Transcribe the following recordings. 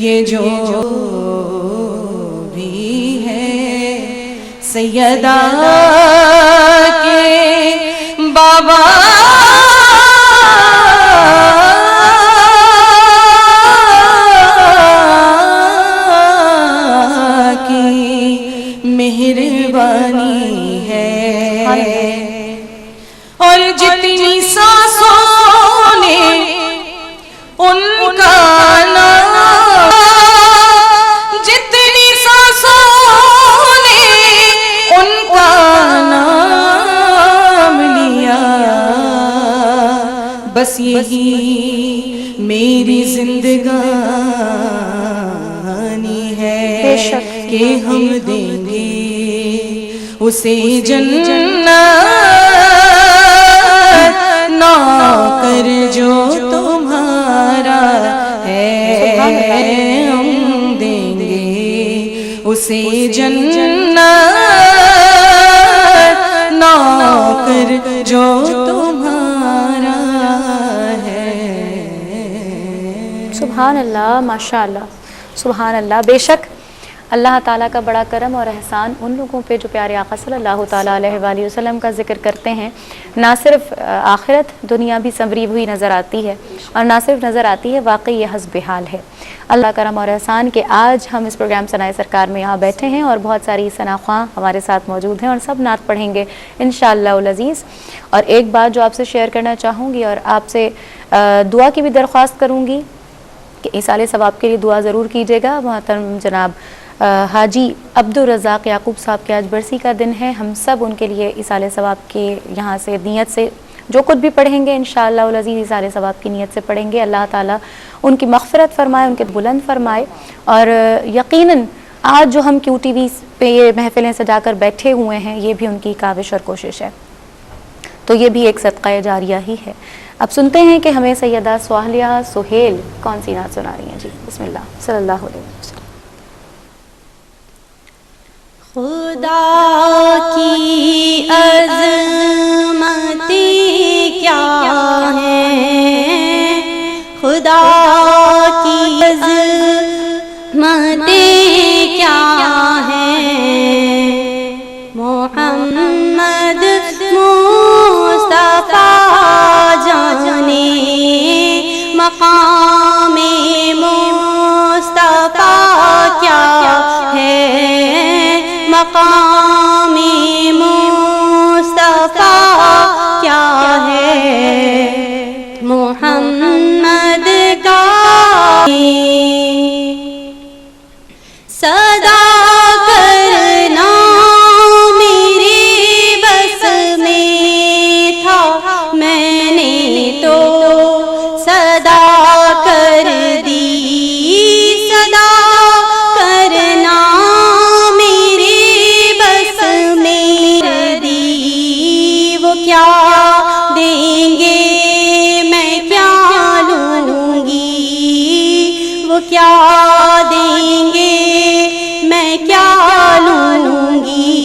یہ جو بھی ہے سیدہ کے بابا کی مہربانی ہے اور جتنی سانسوں نے ان کا نام جتنی سانسوں نے ان کا نام لیا بس یہی میری زندگانی ہے کہ ہم دیں گے اسے جنت نہ کر جو تمہارا ہے ہم دیں گے اسے جنت نہ کر جو تمہارا ہے. سبحان اللہ، ماشاء اللہ، سبحان اللہ. بے شک اللہ تعالیٰ کا بڑا کرم اور احسان ان لوگوں پہ جو پیارے آقا صلی اللہ تعالیٰ علیہ وآلہ وسلم کا ذکر کرتے ہیں. نہ صرف آخرت دنیا بھی سنوری ہوئی نظر آتی ہے اور نہ صرف نظر آتی ہے، واقعی یہ حسب حال ہے. اللہ کرم اور احسان کہ آج ہم اس پروگرام ثنائے سرکار میں یہاں بیٹھے ہیں اور بہت ساری ثنا خواں ہمارے ساتھ موجود ہیں اور سب نعت پڑھیں گے انشاءاللہ العزیز. اور ایک بات جو آپ سے شیئر کرنا چاہوں گی اور آپ سے دعا کی بھی درخواست کروں گی کہ ایصال ثواب کے لیے دعا ضرور کیجیے گا. محترم جناب حاجی عبدالرزاق یعقوب صاحب کے آج برسی کا دن ہے. ہم سب ان کے لیے ایصال ثواب کے یہاں سے نیت سے جو کچھ بھی پڑھیں گے انشاءاللہ العزیز ایصال ثواب کی نیت سے پڑھیں گے. اللہ تعالیٰ ان کی مغفرت فرمائے، ان کے بلند فرمائے. اور یقیناً آج جو ہم کیو ٹی وی پہ یہ محفلیں سجا کر بیٹھے ہوئے ہیں یہ بھی ان کی کاوش اور کوشش ہے، تو یہ بھی ایک صدقہ جاریہ ہی ہے. اب سنتے ہیں کہ ہمیں سیدہ سوالیہ سہیل کون سی نعت سنا رہی ہیں. جی بسم اللہ صلی اللہ علیہ وسلم. خدا کی عظمتیں کیا ہیں، خدا کی عظمتیں کیا ہیں، محمد مصطفیٰ جانے مقام مصطفیٰ کیا ہے، مقام مصطفیٰ کیا ہے، محمد کا صدا کرنا میری بس میں تھا، میں نے تو صدا کر دی، صدا کرنا کیا دیں گے میں کیا لوں گی، وہ کیا دیں گے میں کیا لوں گی،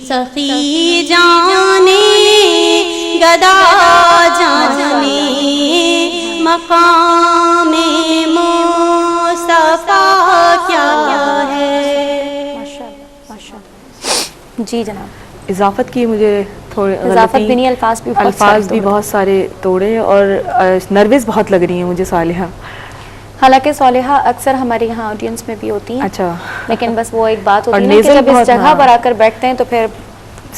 سخی جانے گدا جانے مقام مصطفیٰ کیا ہے. جی جناب. اضافت کی مجھے تھوڑے اضافت بھی نہیں، الفاظ بھی بہت سارے توڑے اور نروس بہت لگ رہی ہیں مجھے صالحہ. حالانکہ صالحہ اکثر ہمارے یہاں آڈینس میں بھی ہوتی ہیں. اچھا. لیکن بس وہ ایک بات ہوتی ہے کہ جب اس جگہ پر آ کر بیٹھتے ہیں تو پھر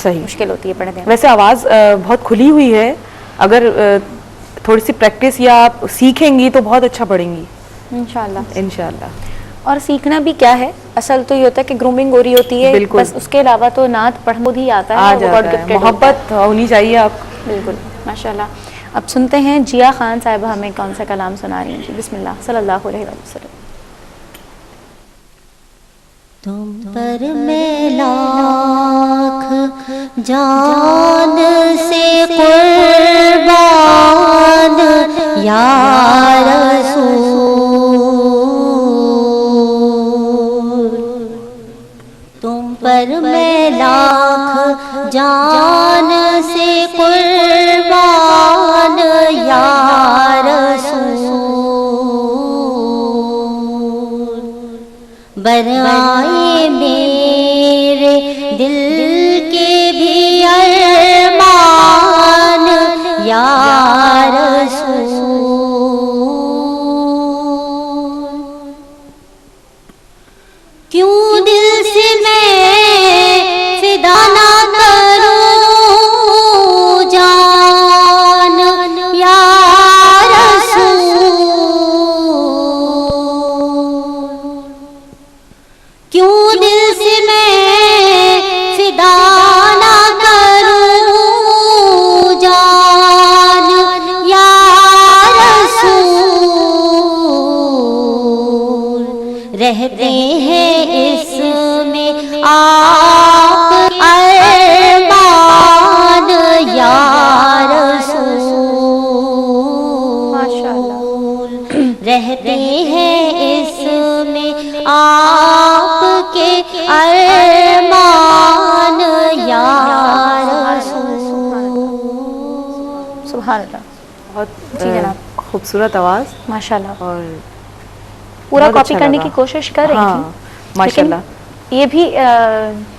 صحیح مشکل ہوتی ہے پڑھنے. ویسے آواز بہت کھلی ہوئی ہے، اگر تھوڑی سی پریکٹس یا آپ سیکھیں گی تو بہت اچھا پڑھیں گی انشاءاللہ. انشاءاللہ. اور سیکھنا بھی کیا ہے، اصل تو یہ ہوتا ہے کہ گرومنگ ہو رہی ہوتی ہے، بس اس کے علاوہ تو نعت پڑھنا خود ہی آتا ہے، محبت ہونی چاہیے آپ. بالکل ماشاءاللہ. اب سنتے ہیں جیا خان صاحبہ ہمیں کون سا کلام سنا رہی ہیں. جی بسم اللہ صلی اللہ علیہ وسلم. تم پر میں لاکھ جان سے قربان یا رسول، تم پر میں لاکھ جان سے قربان یا رسول، برائے میرے دل کے بھی ارمان یا رسول، کیوں دل سے میں فدا نہ کروں جان یا رسول، کیوں دل سے میں فدا نہ کروں جان یا رسول، رہتے ہیں اس میں آپ ارمان یا رسول، رہتے ہیں اس میں آپ کے ارمان یا رسول۔ سبحان اللہ، بہت جی جناب، خوبصورت آواز ماشاءاللہ، اور پورا بہت کاپی اچھا کرنے لگا۔ کی کوشش کر رہی ہاں، تھی ماشاءاللہ، لیکن یہ بھی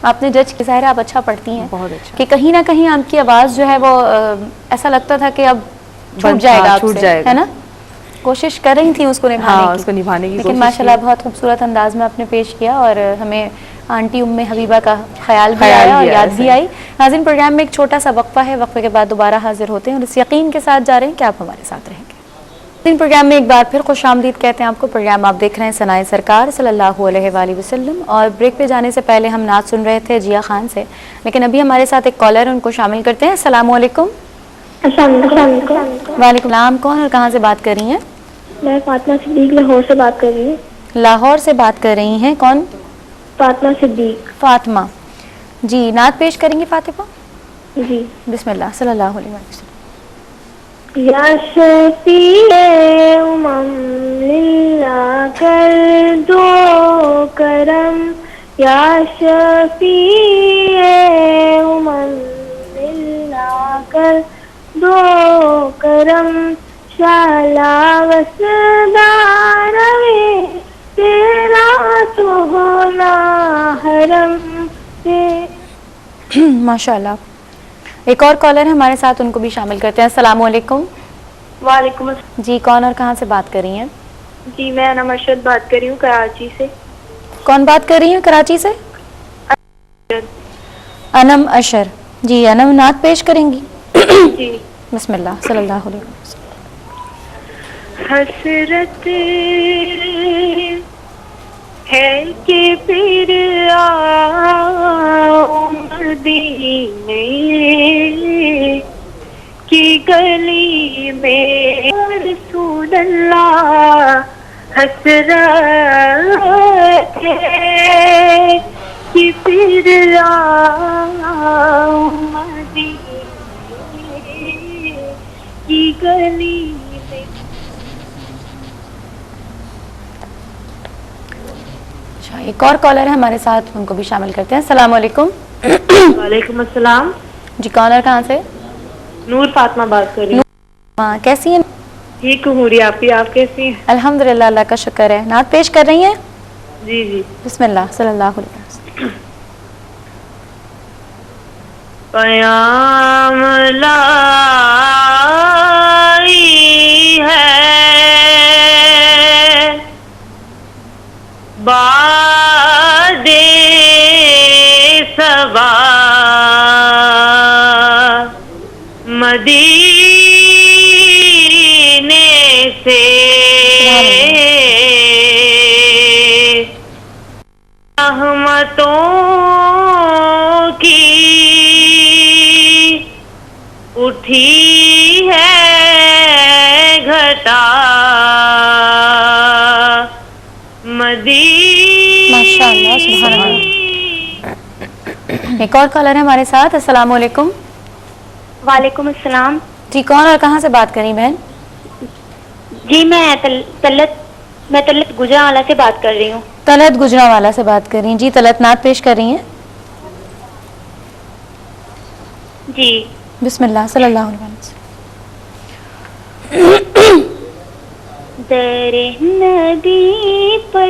آپ نے جج کی، ظاہر ہے آپ اچھا پڑھتی ہیں، بہت اچھا، کہ کہیں نہ کہیں آپ کی آواز جو ہے وہ ایسا لگتا تھا کہ اب چھوٹ جائے گا، چھوٹ آپ سے، جائے گا، ہے نا؟ کوشش کر رہی تھی اس کو نبھانے ہاں، کی، اس کو نبھانے کی لیکن کوشش ماشاءاللہ کی۔ بہت خوبصورت انداز میں آپ نے پیش کیا، اور ہمیں آنٹی ام حبیبہ کا خیال بھی خیال آیا بھی اور آیا، یاد بھی صحیح۔ آئی۔ ناظرین، پروگرام میں ایک چھوٹا سا وقفہ ہے، وقفے کے بعد دوبارہ حاضر ہوتے ہیں اور اس یقین کے ساتھ جا رہے ہیں کہ آپ ہمارے ساتھ رہیں گے۔ ان پروگرام میں ایک بار پھر خوش آمدید کہتے ہیں آپ کو۔ پروگرام آپ دیکھ رہے ہیں ثنائے سرکار صلی اللہ علیہ وآلہ وسلم، اور بریک پہ جانے سے پہلے ہم نعت سن رہے تھے جیا خان سے، لیکن ابھی ہمارے ساتھ ایک کالر ہے، ان کو شامل کرتے ہیں۔ السلام علیکم۔ السلام علیکم۔ وعلیکم السلام، کون اور کہاں سے بات کر رہی ہیں؟ میں فاطمہ صدیق لاہور سے بات کر رہی ہوں۔ لاہور سے بات کر رہی ہیں، کون؟ فاطمہ صدیق۔ فاطمہ جی، نعت پیش کریں گی فاطمہ؟ جی۔ بسم اللہ، صلی اللہ علیہ وسلم۔ یا شفیع امم للہ کر دو کرم، یا شفیع امم للہ کر دو کرم، شالا وسدار تیرا تو ہونا حرم سے۔ ماشاءاللہ، ایک اور کالر ہے ہمارے ساتھ، ان کو بھی شامل کرتے ہیں۔ السلام علیکم۔ وعلیکم السلام۔ جی، کون اور کہاں سے بات کر رہی ہیں؟ جی، میں انم ارشد بات کر رہی ہوں کراچی سے۔ کون بات کر رہی ہیں کراچی سے؟ انم اشر جی، انم نعت پیش کریں گی؟ جی۔ بسم اللہ، صلی اللہ علیہ وسلم۔ حسرت ہے کہ پھر آؤں مدینے کی گلی میں رسول اللہ، حسرت ہے کہ پھر آؤں مدینے کی گلی میں۔ اچھا، ایک اور کالر ہے ہمارے ساتھ، ان کو بھی شامل کرتے ہیں۔ السلام علیکم۔ وعلیکم السلام۔ جی، کون اور کہاں سے؟ نور فاطمہ بات کر رہی ہوں۔ ہاں، کیسی ہیں؟ ٹھیک ہوں ری، آپ کیسی ہیں؟ الحمدللہ، اللہ کا شکر ہے۔ نعت پیش کر رہی ہیں؟ جی جی۔ بسم اللہ، صلی اللہ علیہ وسلم۔ پیام لائی ہے باد صبا مدینے سے، رحمتوں کی اٹھی ہے گھٹا ماشاءاللہ، سبحان اللہ۔ ایک اور کالر ہے ہمارے ساتھ۔ السلام علیکم۔ وعلیکم السلام۔ جی، کون اور کہاں سے بات کر رہی بہن؟ جی، میں طلت گجرانوالہ سے بات کر رہی ہوں۔ طلعت گجرانوالہ سے بات کر رہی ہیں۔ جی، طلعت نعت پیش کر رہی ہیں؟ جی۔ بسم اللہ، صلی اللہ علیہ وسلم۔ در ندی پر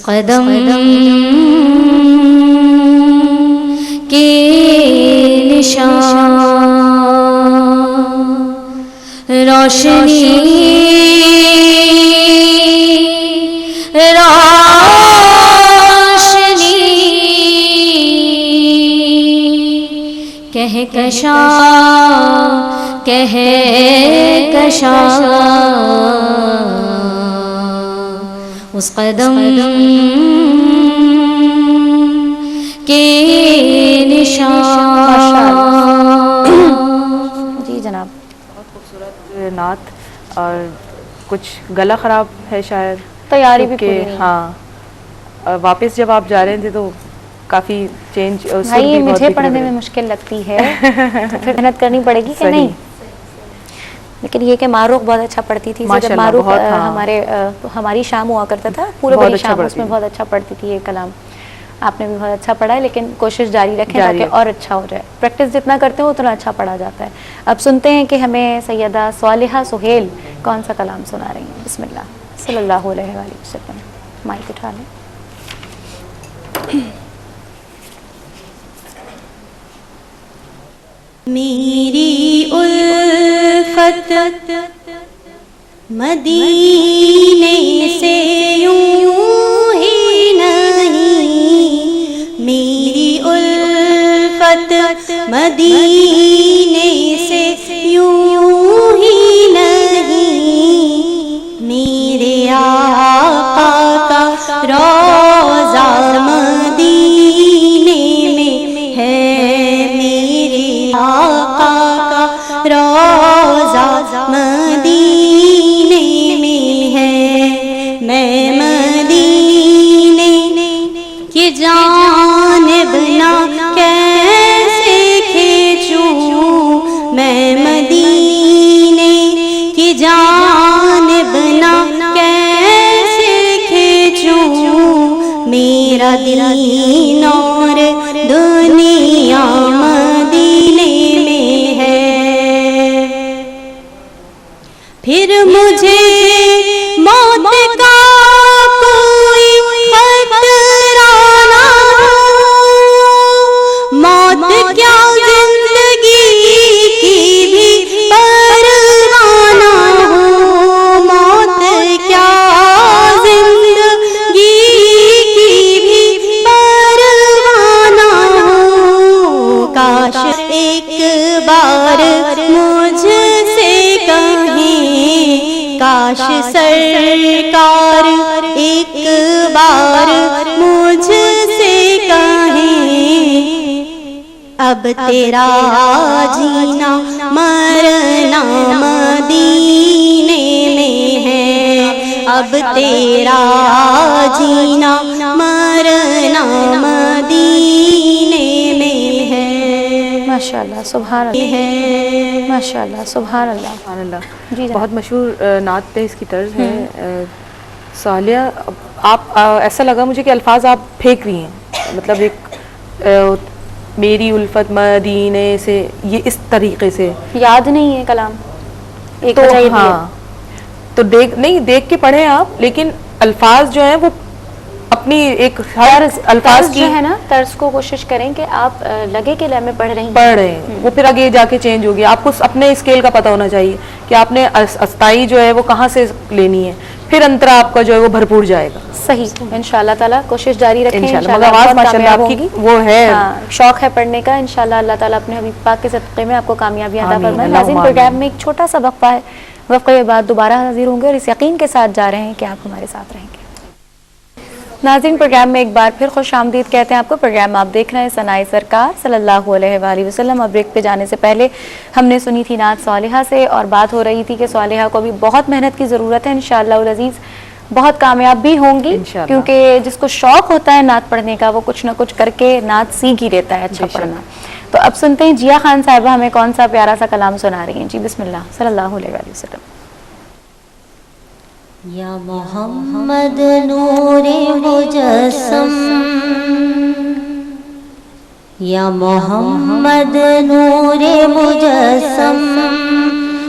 اس قدم کے نشان روشنی کہکشاں اس قدم کے نشان. جی جناب. نعت اور کچھ گلا خراب ہے شاید, تیاری بھی پوری نہیں. ہاں واپس جب آپ جا رہے تھے تو کافی چینج. بھائی مجھے پڑھنے میں مشکل لگتی ہے تو پھر محنت کرنی پڑے گی کہ نہیں. لیکن یہ کہ معروف بہت اچھا پڑھتی تھی. جب معروف ہماری شام ہوا کرتا تھا پورے بڑی شام, اس میں بہت اچھا پڑھتی تھی یہ کلام. آپ نے بھی بہت اچھا پڑھا ہے, لیکن کوشش جاری رکھیں تاکہ اور اچھا ہو جائے. پریکٹس جتنا کرتے ہو اتنا اچھا پڑھا جاتا ہے. اب سنتے ہیں کہ ہمیں سیدہ صالحہ سہیل کون سا کلام سنا رہی ہیں. بسم اللہ صلی اللہ علیہ وآلہ وسلم. مائک اٹھا لیں. میری الفت مدینے سے یوں ہی نہیں, میری الفت مدینے سے یوں ہی نہیں, میرے آقا کا روضہ مدینے میں ہے, میرے آقا کا روضہ مدینے میں ہے. میں مدینے کی جانب نہ کیسے کھینچوں, میں مدینے کی جانب نہ کیسے کھینچوں, میرا دین اور دنیا مدینے میں ہے. پھر مجھے موت کا کوئی خطرہ نہ ہو, موت کیا زندگی کی بھی پرواہ نہ ہو, موت کیا زندگی کی بھی پرواہ نہ ہو. کاش ایک بار مجھ سے کہیں, کاش سرکار ایک بار مجھ سے کہیں, اب تیرا جینا مرنا مدینے میں ہے, اب تیرا جینا مرنا مدینے میں ہے. ماشاءاللہ سبحان اللہ, ماشاءاللہ سبحان اللہ. سبحان اللہ. جی بہت مشہور نعت پہ اس کی طرز ہے. صالحہ آپ ایسا لگا مجھے کہ الفاظ آپ پھینک رہی ہیں, مطلب ایک میری الفت مدینے سے, یہ اس طریقے سے یاد نہیں ہے کلام ایک تو وجہ یہ بھی ہے. ہاں تو دیکھ کے پڑھیں آپ, لیکن الفاظ جو ہیں وہ اپنی ایک الفاظ کی جو ہے نا, طرز کو کوشش کریں کہ آپ لگے کہ لے میں پڑھ رہی ہیں, وہ پھر آگے جا کے چینج ہوگی. آپ کو اپنے اسکیل کا پتہ ہونا چاہیے کہ آپ نے استائی جو ہے وہ کہاں سے لینی ہے, پھر انترا آپ کا جو ہے وہ بھرپور جائے گا. صحیح انشاءاللہ تعالیٰ کوشش جاری رکھیں. انشاءاللہ مگر آواز ماشاءاللہ آپ کی وہ ہے, شوق ہے پڑھنے کا. انشاءاللہ اللہ تعالیٰ اپنے حبیب پاک کے صدقے میں آپ کو کامیابی عطا فرمائے. ناظرین پروگرام میں ایک چھوٹا سا وقفہ ہے, وقفے کے بعد دوبارہ حاضر ہوں گے اور اس یقین کے ساتھ جا رہے ہیں کہ آپ ہمارے ساتھ رہیں گے. ناظرین پروگرام میں ایک بار پھر خوش آمدید کہتے ہیں آپ کو. پروگرام آپ دیکھ رہے ہیں ثنائے سرکار صلی اللہ علیہ وآلہ وسلم. اور بریک پہ جانے سے پہلے ہم نے سنی تھی نعت صالحہ سے, اور بات ہو رہی تھی کہ صالحہ کو بھی بہت محنت کی ضرورت ہے. انشاءاللہ العزیز بہت کامیاب بھی ہوں گی, کیونکہ جس کو شوق ہوتا ہے نعت پڑھنے کا وہ کچھ نہ کچھ کر کے نعت سیکھ ہی لیتا ہے اچھا پڑھنا. تو اب سنتے ہیں جیا خان صاحبہ ہمیں کون سا پیارا سا کلام سنا رہی ہیں. جی بسم اللہ صلی اللہ علیہ وآلہ وسلم. یا محمد نور مجسم, یا محمد نور مجسم,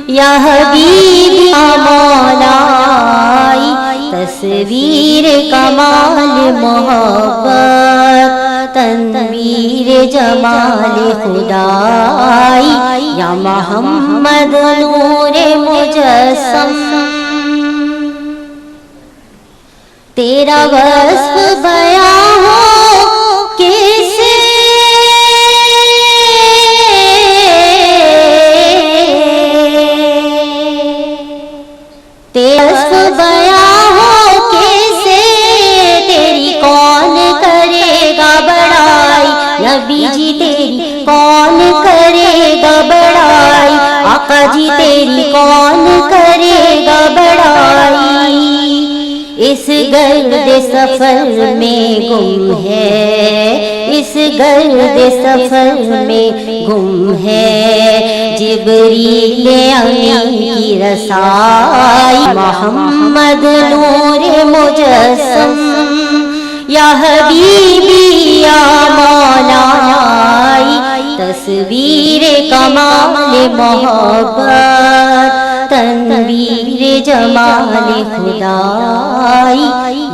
یا حبیبی مولائی تصویر کمال محبت تنویر جمال خدائی یا محمد نور مجسم تیرا وصف بیاں ہو کیسے تیرا وصف بیاں ہو کیسے تیری کون کرے گا بڑائی نبی جی تیری کون کرے گا بڑائی آقا جی تیری کون کرے گا بڑائی اس گرد سفر میں گم ہے اس گرد سفر میں گم ہے جبریل امین کی رسائی محمد نور مجسم یا حبیبی یا مولائی تصویر کمال محبت تنویر جمال خدائی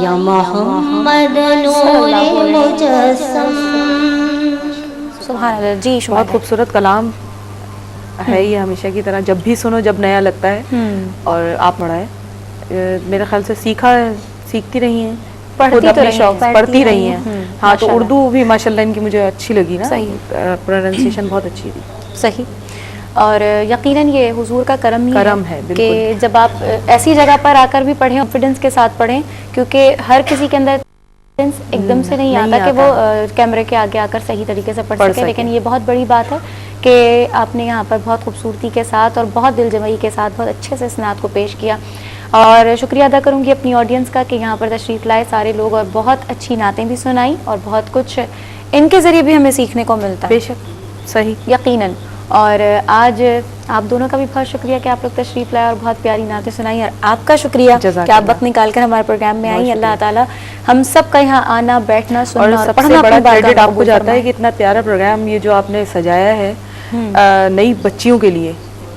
یا محمد نور مجسم سبحان اللہ. جی بہت شباب خوبصورت کلام ہے یہ، ہمیشہ کی طرح جب بھی سنو جب نیا لگتا ہے. اور آپ پڑھائے میرے خیال سے سیکھتی رہی ہیں، پڑھتی تو رہی ہیں، پڑھتی رہی ہیں. ہاں تو اردو بھی ماشاءاللہ ان کی مجھے اچھی لگی نا، صحیح پروننسیشن بہت اچھی تھی. صحیح. اور یقیناً یہ حضور کا کرم ہی کرم ہے کہ جب آپ ایسی جگہ پر آ کر بھی پڑھیں کانفیڈنس کے ساتھ پڑھیں، کیونکہ ہر کسی کے اندر ایک دم سے نہیں آتا کہ وہ کیمرے کے آگے آ کر صحیح طریقے سے پڑھ سکے. لیکن یہ بہت بڑی بات ہے کہ آپ نے یہاں پر بہت خوبصورتی کے ساتھ اور بہت دل جمعی کے ساتھ بہت اچھے سے اس نعت کو پیش کیا. اور شکریہ ادا کروں گی اپنی آڈینس کا کہ یہاں پر تشریف لائے سارے لوگ اور بہت اچھی نعتیں بھی سنائی اور بہت کچھ ان کے ذریعے بھی ہمیں سیکھنے کو ملتا ہے. بے شک صحیح یقیناً. اور آج آپ دونوں کا بھی بہت شکریہ کہ آپ لوگ تشریف لائے اور بہت پیاری نعتیں سنائی، اور آپ کا شکریہ کہ آپ وقت نکال کر ہمارے پروگرام میں آئیں. اللہ تعالیٰ ہم سب کا یہاں آنا بیٹھنا سننا اور سب پڑھنا سے بڑا اپنی بارگاہ کریڈٹ میں آپ کو قبول جاتا ہے فرمائے. کہ اتنا پیارا پروگرام یہ جو آپ نے سجایا ہے نئی بچیوں کے لیے،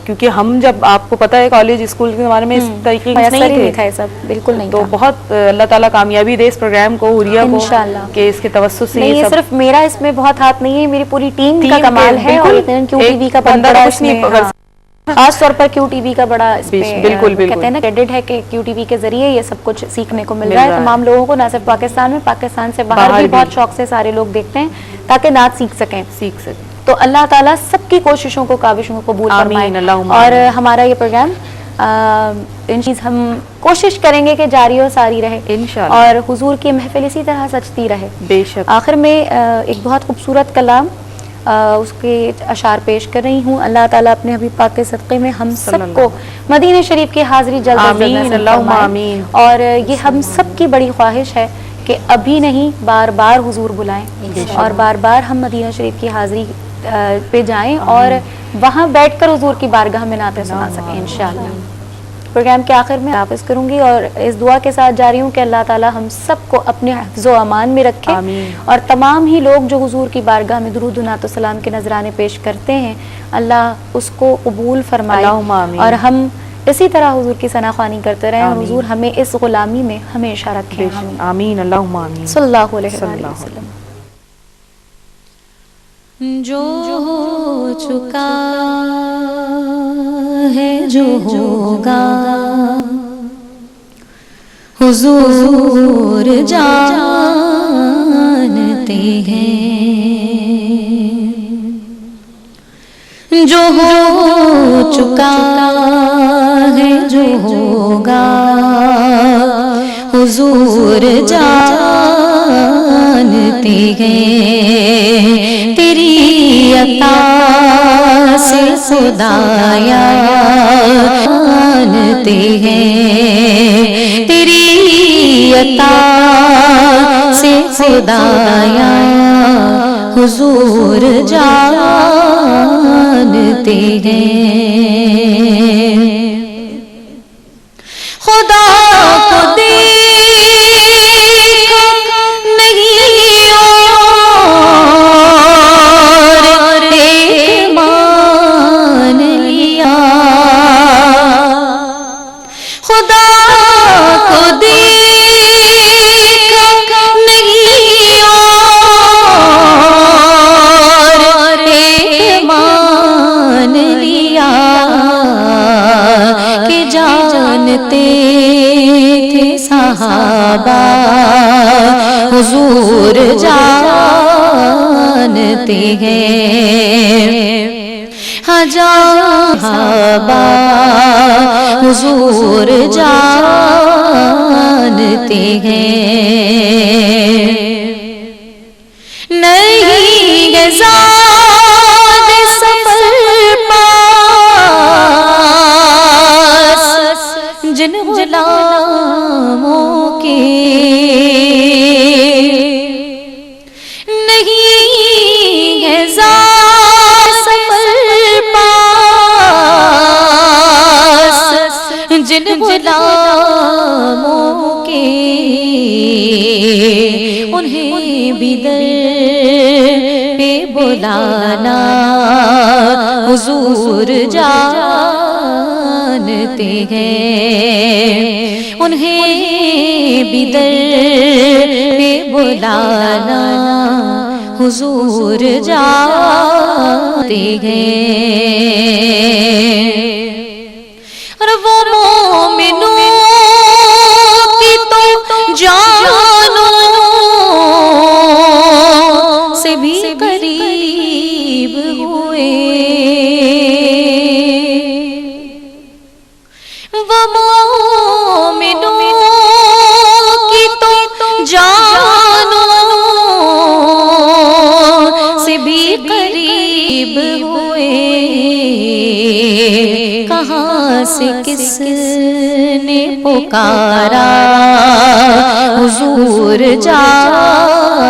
کیونکہ ہم جب آپ کو پتہ ہے کالج اسکول کے زمانے میں اس طریقے میسر ہی نہیں نہیں تھے تھا یہ سب، بالکل نہیں تو تھا. بہت اللہ تعالیٰ کامیابی دے اس پروگرام کو، حوریہ کو، انشاءاللہ. کہ اس کے توسط سے نہیں، یہ سب صرف میرا اس میں بہت ہاتھ نہیں ہے، میری پوری ٹیم کا ٹیم کمال کے ہے. اور بالکل یقیناً کیو ٹی وی ایک کا بہت بندہ بڑا کچھ اس نہیں میں پکڑ خاص طور پر کیو ٹی وی کا بڑا اس میں بالکل کہتے ہیں نا کریڈٹ ہے کہ کیو ٹی وی کے ذریعے یہ سب کچھ سیکھنے کو مل رہا ہے تمام لوگوں کو، نہ صرف پاکستان میں، پاکستان سے باہر بھی بہت شوق سے سارے لوگ دیکھتے ہیں تاکہ نعت سیکھ سکیں. تو اللہ تعالیٰ سب کی کوششوں کو کاوشوں کو قبول فرمائے. اور ہمارا یہ پروگرام ان چیز ہم کوشش کریں گے کہ جاری و ساری رہے انشاءاللہ، اور حضور کی محفل اسی طرح سجتی رہے. بے شک. آخر میں ایک بہت خوبصورت کلام اس کے اشعار پیش کر رہی ہوں. اللہ تعالیٰ اپنے حبیب پاک کے صدقے میں ہم سب کو مدینہ شریف کی حاضری جلد از جلد نصیب فرمائے. اور یہ ہم سب کی بڑی خواہش ہے کہ ابھی نہیں بار بار حضور بلائیں اور بار بار ہم مدینہ شریف کی حاضری پہ جائیں اور وہاں بیٹھ کر حضور کی بارگاہ میں نعتیں سنا سکیں انشاءاللہ. پروگرام کے آخر میں حافظ کروں گی اور اس دعا کے ساتھ جاری ہوں کہ اللہ تعالیٰ ہم سب کو اپنے حفظ و امان میں رکھے. اور تمام ہی لوگ جو حضور کی بارگاہ میں درود و نعت و سلام کے نذرانے پیش کرتے ہیں اللہ اس کو قبول فرمائے اور ہم اسی طرح حضور کی ثنا خوانی کرتے رہیں اور حضور ہمیں اس غلامی میں ہمیشہ رکھیں. آمین اللہم آمین. صلی اللہ علیہ وسلم. جو ہو چکا ہے جو ہوگا حضور جانتے ہیں، جو ہو چکا ہے جو ہوگا حضور جانتے ہیں. تیری عطا سے خدایا جانتے ہیں، تیری عطا سے خدایا حضور جانتے ہیں. خدا کو دیکھا نہیں اور ایک مان لیا، خدا کو دیکھا ہیں صحابہ حضور جانتے ہیں نہیں ہے زاد سفر پاس جن غلاموں کے نہیں ہے زاد سفر پاس جن غلاموں کے انہیں بھی در پہ بلانا حضور جانتے ہیں انہیں بھی در پہ بلانا حضور جانتے ہیں اور وہ مومنوں کی تو جانوں سے بھی قریب ہوئے وہ مومنوں کی تو جانوں سے بھی قریب ہوئے کہاں سے کس نے پکارا حضور جانتے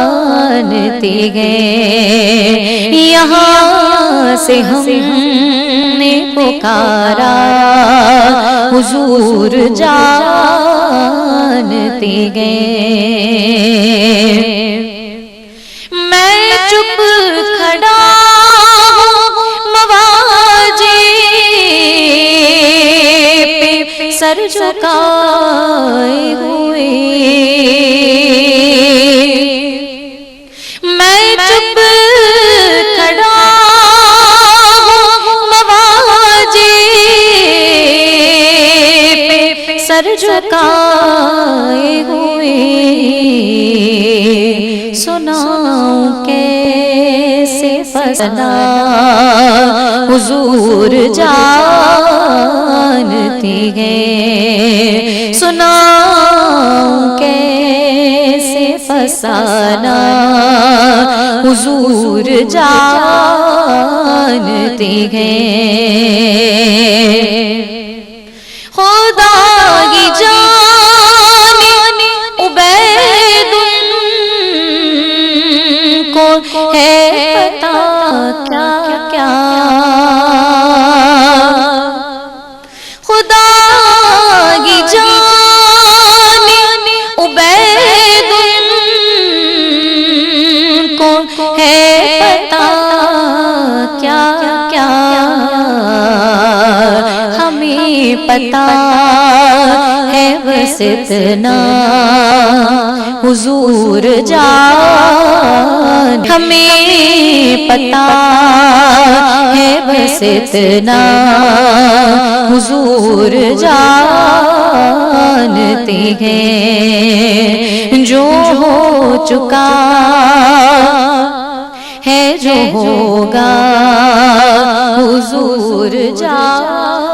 ہیں یہاں سے ہم نے پکارا حضور جانتے ہیں میں چپ کھڑا مواجے پہ سر جھکائے ہوئے میں چپ کھڑا مواجے پہ سر جھکائے ہوئے سناؤں کیسے فسنا حضور جانتے ہیں سناؤں کیسے فسانا حضور جانتے ہیں خدا کی جان عبید کو ہے پتا کیا کیا خدا کی جان عبید کو ہے پتا کیا کیا ہمیں پتا ہے بس اتنا حضور جان ہمیں پتا ہے بس اتنا حضور جانتے ہیں جو ہو چکا ہے جو ہوگا حضور جانتے